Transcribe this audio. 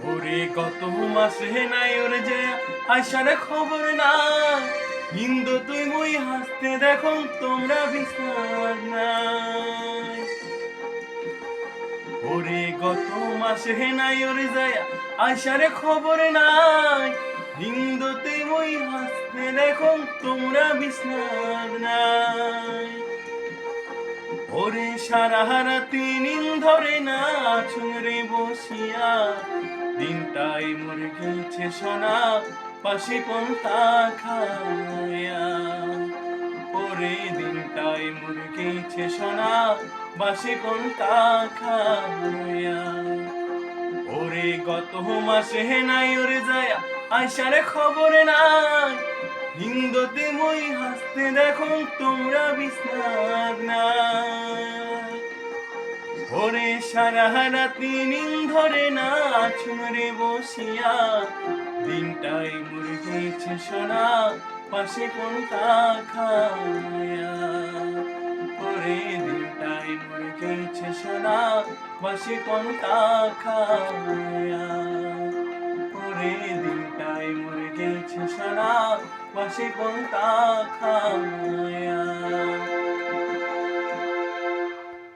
ওরে কত মাসে নাই ওরে যে আইসার খবর না হিন্দু তুই মুই হাসতে দেখো তোমরা বিশ্বাস নাই ওরে গত মাসে নাই ওরে যায় আইসার খবর নাই হিন্দু তুই মুই হাসতে দেখো তোমরা বিশ্বাস নাই ওরে সারা রাতি নিন ধরে না ছুঁড়ে বসিয়া দিনটাই মোর গেছে সোনা পাশে পন্থা খায়া ওরে দিনটাই মোর গেছে সোনা বাসে পন্থা খায়া ওরে গত মাসে নাই ওরে যায় আইসার খবর নাই হিন্দুতে মই হাসতে দেখো তোমরা বিশ্বাস নাই ওরে সারা রাতি নিন ধরে না ছুঁড়ে বসিয়া দিনটাই মোর গেছে সোনা পাশে পন্থা খায়া ওরে দিনটাই মোর গেছে সোনা পাশে পন্থা খায়া ওরে দিনটাই মোর গেছে সোনা পাশে পন্থা খায়া